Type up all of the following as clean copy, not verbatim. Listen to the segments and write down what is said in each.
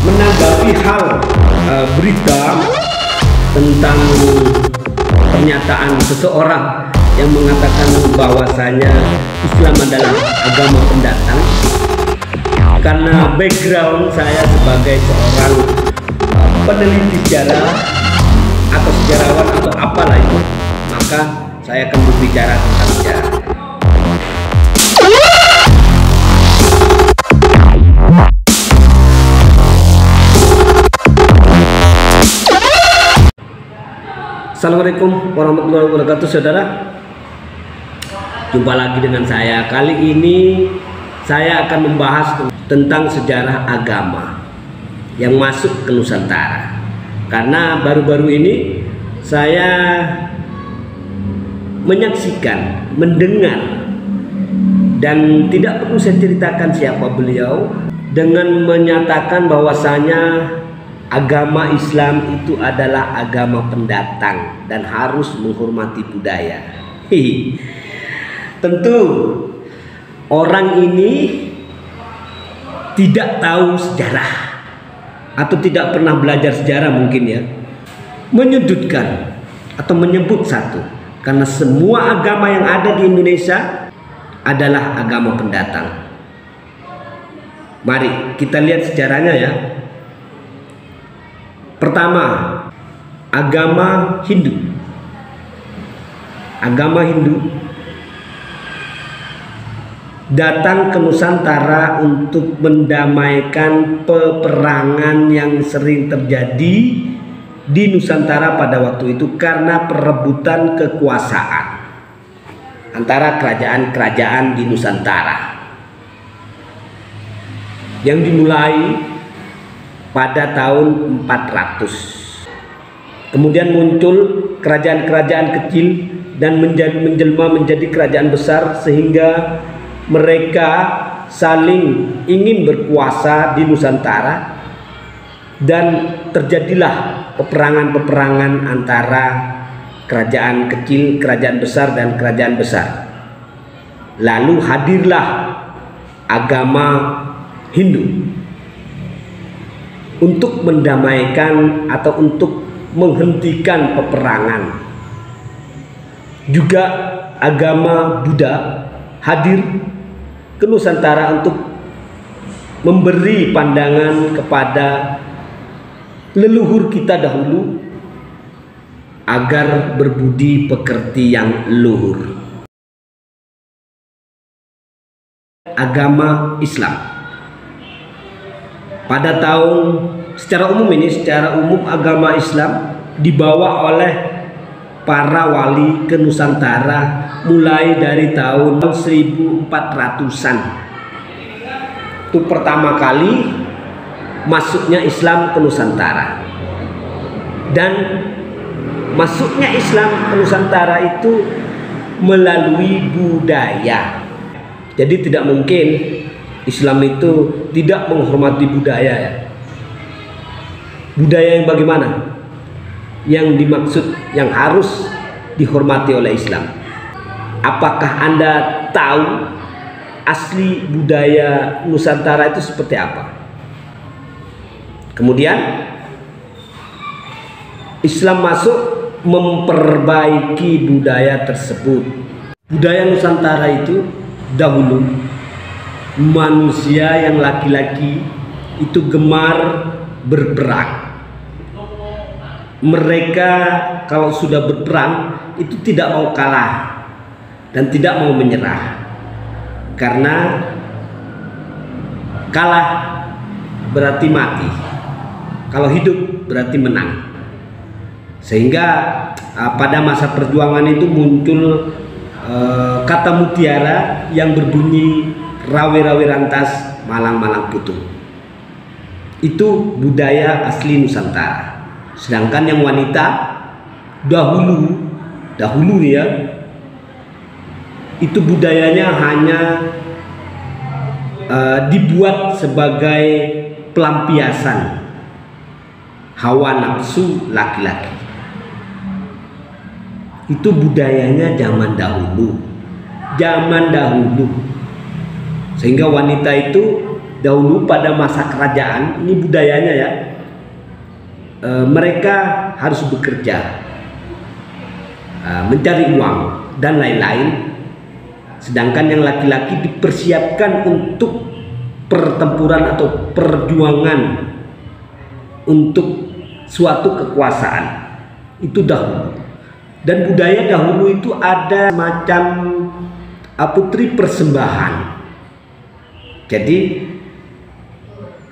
menanggapi hal berita tentang pernyataan seseorang yang mengatakan bahwasanya Islam adalah agama pendatang. Karena background saya sebagai seorang peneliti sejarah atau sejarawan atau apalah itu, maka saya akan berbicara tentang sejarah. Assalamualaikum warahmatullahi wabarakatuh, saudara. Jumpa lagi dengan saya. Kali ini saya akan membahas tentang sejarah agama yang masuk ke Nusantara. Karena baru-baru ini saya menyaksikan, mendengar, dan tidak perlu saya ceritakan siapa beliau, dengan menyatakan bahwasanya agama Islam itu adalah agama pendatang dan harus menghormati budaya. Tentu orang ini tidak tahu sejarah atau tidak pernah belajar sejarah mungkin ya. Menyudutkan atau menyebut satu, karena semua agama yang ada di Indonesia adalah agama pendatang. Mari kita lihat sejarahnya ya. Pertama, agama Hindu. Agama Hindu datang ke Nusantara untuk mendamaikan peperangan yang sering terjadi di Nusantara pada waktu itu karena perebutan kekuasaan antara kerajaan-kerajaan di Nusantara yang dimulai pada tahun 400. Kemudian muncul kerajaan-kerajaan kecil dan menjelma menjadi kerajaan besar, sehingga mereka saling ingin berkuasa di Nusantara dan terjadilah peperangan-peperangan antara kerajaan kecil, kerajaan besar, dan kerajaan besar. Lalu hadirlah agama Hindu untuk mendamaikan atau untuk menghentikan peperangan. Juga agama Buddha hadir ke Nusantara untuk memberi pandangan kepada leluhur kita dahulu agar berbudi pekerti yang luhur. Agama Islam pada secara umum agama Islam dibawa oleh para wali ke Nusantara mulai dari tahun 1400-an. Itu pertama kali masuknya Islam ke Nusantara. Dan masuknya Islam ke Nusantara itu melalui budaya. Jadi tidak mungkin Islam itu tidak menghormati budaya ya. Budaya yang bagaimana? Yang dimaksud, yang harus dihormati oleh Islam. Apakah Anda tahu asli budaya Nusantara itu seperti apa? Kemudian Islam masuk memperbaiki budaya tersebut. Budaya Nusantara itu dahulu manusia yang laki-laki itu gemar berperang. Mereka kalau sudah berperang itu tidak mau kalah dan tidak mau menyerah, karena kalah berarti mati, kalau hidup berarti menang. Sehingga pada masa perjuangan itu muncul kata mutiara yang berbunyi rawe-rawe rantas, malang-malang putung. Itu budaya asli Nusantara. Sedangkan yang wanita dahulu nih ya, itu budayanya hanya dibuat sebagai pelampiasan hawa nafsu laki-laki. Itu budayanya zaman dahulu. Sehingga wanita itu dahulu pada masa kerajaan, ini budayanya ya, mereka harus bekerja, mencari uang dan lain-lain, sedangkan yang laki-laki dipersiapkan untuk pertempuran atau perjuangan untuk suatu kekuasaan. Itu dahulu. Dan budaya dahulu itu ada macam putri persembahan. Jadi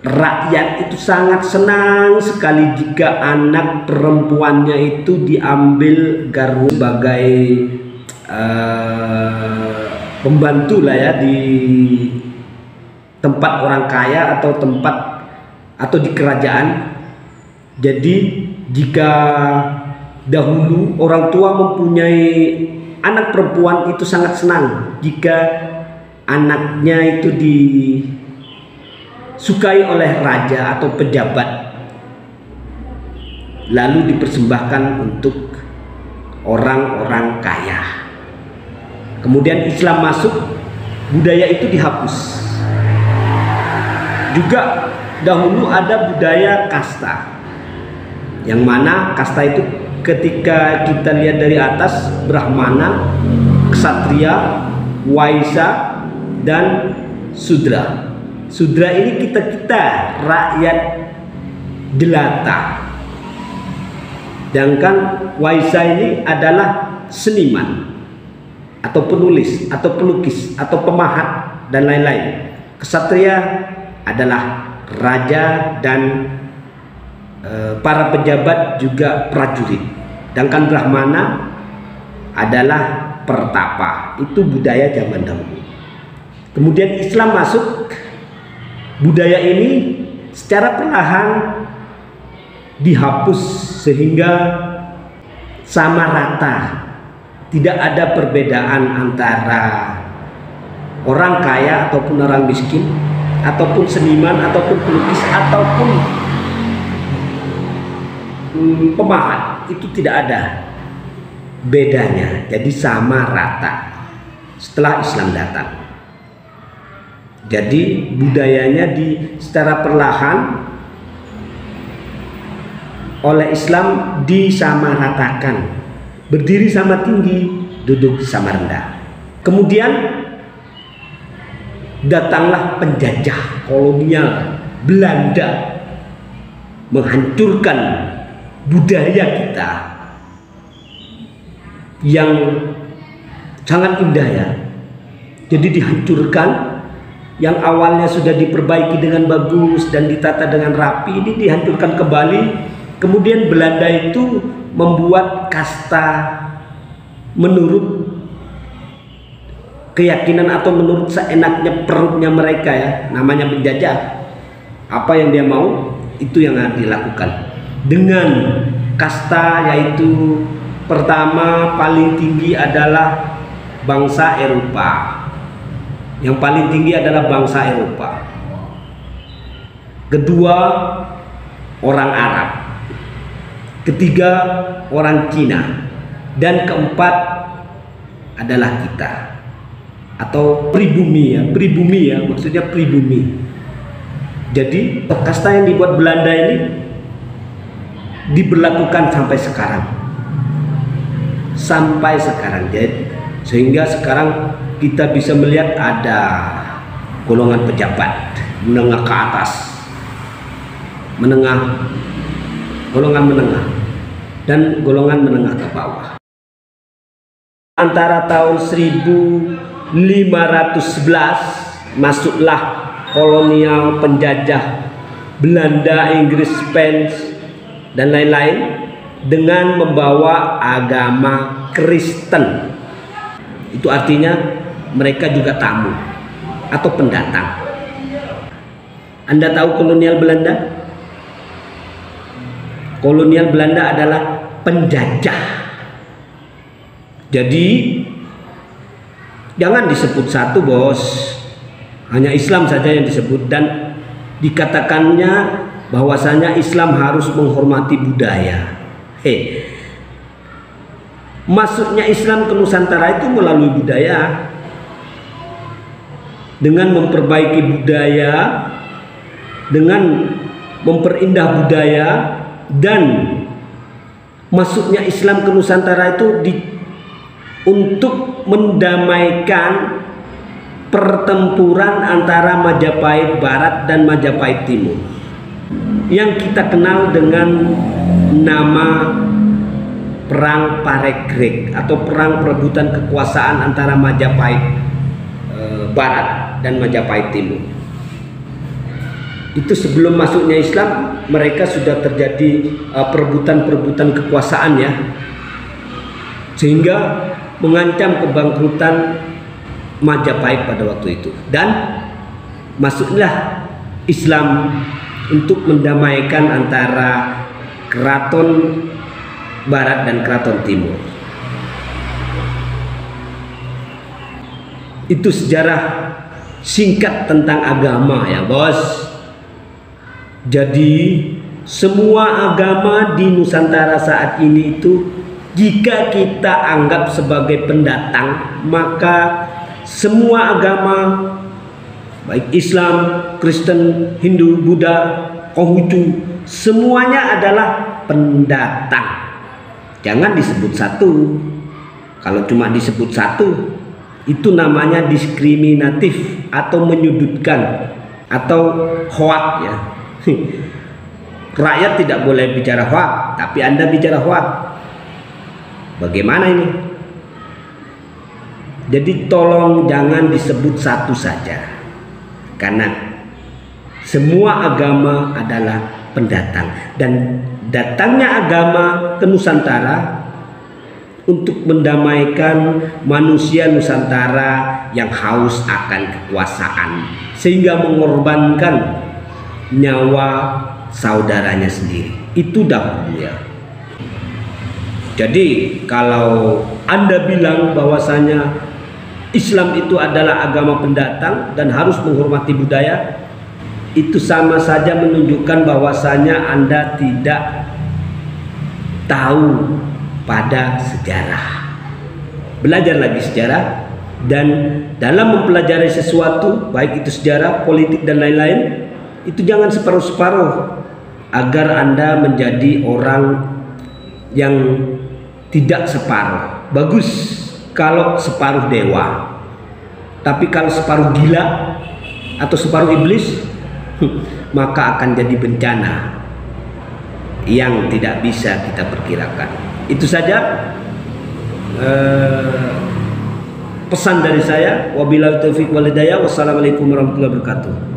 rakyat itu sangat senang sekali jika anak perempuannya itu diambil garwa sebagai pembantu lah ya, di tempat orang kaya atau di kerajaan. Jadi jika dahulu orang tua mempunyai anak perempuan itu sangat senang jika anaknya itu disukai oleh raja atau pejabat, lalu dipersembahkan untuk orang-orang kaya. Kemudian Islam masuk, budaya itu dihapus. Juga dahulu ada budaya kasta, yang mana kasta itu ketika kita lihat dari atas, Brahmana, Ksatria, Waisya, dan Sudra. Sudra ini kita rakyat jelata, sedangkan Waisya ini adalah seniman atau penulis atau pelukis atau pemahat dan lain-lain. Ksatria adalah raja dan para pejabat juga prajurit, sedangkan Brahmana adalah pertapa. Itu budaya zaman dahulu. Kemudian Islam masuk, budaya ini secara perlahan dihapus sehingga sama rata, tidak ada perbedaan antara orang kaya ataupun orang miskin, ataupun seniman, ataupun pelukis, ataupun pemahat. Itu tidak ada bedanya, jadi sama rata setelah Islam datang. Jadi budayanya secara perlahan oleh Islam disamaratakan, berdiri sama tinggi, duduk sama rendah. Kemudian datanglah penjajah kolonial Belanda menghancurkan budaya kita yang sangat indah ya. Jadi dihancurkan, yang awalnya sudah diperbaiki dengan bagus dan ditata dengan rapi, ini dihancurkan kembali. Kemudian Belanda itu membuat kasta menurut keyakinan atau menurut seenaknya perutnya mereka ya, namanya penjajah. Apa yang dia mau itu yang dilakukan dengan kasta, yaitu pertama paling tinggi adalah bangsa Eropa. Yang paling tinggi adalah bangsa Eropa. Kedua orang Arab. Ketiga orang Cina. Dan keempat adalah kita, atau pribumi ya, maksudnya pribumi. Jadi kasta yang dibuat Belanda ini diberlakukan sampai sekarang. Jadi sehingga sekarang kita bisa melihat ada golongan pejabat menengah ke atas, golongan menengah, dan golongan menengah ke bawah. Antara tahun 1511 masuklah kolonial penjajah Belanda, Inggris, Spanyol, dan lain-lain dengan membawa agama Kristen. Itu artinya mereka juga tamu atau pendatang. Anda tahu kolonial Belanda? Kolonial Belanda adalah penjajah. Jadi jangan disebut satu, bos. Hanya Islam saja yang disebut, dan dikatakannya bahwasanya Islam harus menghormati budaya. Masuknya Islam ke Nusantara itu melalui budaya, dengan memperbaiki budaya dengan memperindah budaya dan masuknya Islam ke Nusantara itu untuk mendamaikan pertempuran antara Majapahit Barat dan Majapahit Timur yang kita kenal dengan nama Perang Paregreg atau perang perebutan kekuasaan antara Majapahit Barat dan Majapahit Timur. Itu sebelum masuknya Islam, mereka sudah terjadi perebutan kekuasaan ya, sehingga mengancam kebangkrutan Majapahit pada waktu itu, dan masuklah Islam untuk mendamaikan antara Keraton Barat dan Keraton Timur. Itu sejarah singkat tentang agama ya bos. Jadi semua agama di Nusantara saat ini itu jika kita anggap sebagai pendatang, maka semua agama baik Islam, Kristen, Hindu, Buddha, Konghucu, semuanya adalah pendatang. Jangan disebut satu. Kalau cuma disebut satu, itu namanya diskriminatif atau menyudutkan atau hoak ya. Rakyat tidak boleh bicara hoak, tapi Anda bicara hoak. Bagaimana ini? Jadi tolong jangan disebut satu saja, karena semua agama adalah pendatang, dan datangnya agama ke Nusantara untuk mendamaikan manusia Nusantara yang haus akan kekuasaan, sehingga mengorbankan nyawa saudaranya sendiri. Itu dahulu ya. Jadi kalau Anda bilang bahwasanya Islam itu adalah agama pendatang dan harus menghormati budaya, itu sama saja menunjukkan bahwasanya Anda tidak tahu pada sejarah. Belajar lagi sejarah, dan dalam mempelajari sesuatu, baik itu sejarah, politik dan lain-lain, itu jangan separuh-separuh, agar Anda menjadi orang yang tidak separuh. Bagus kalau separuh dewa, tapi kalau separuh gila atau separuh iblis, maka akan jadi bencana yang tidak bisa kita perkirakan. Itu saja pesan dari saya. Wabillahi taufiq wal hidayah. Wassalamualaikum warahmatullahi wabarakatuh.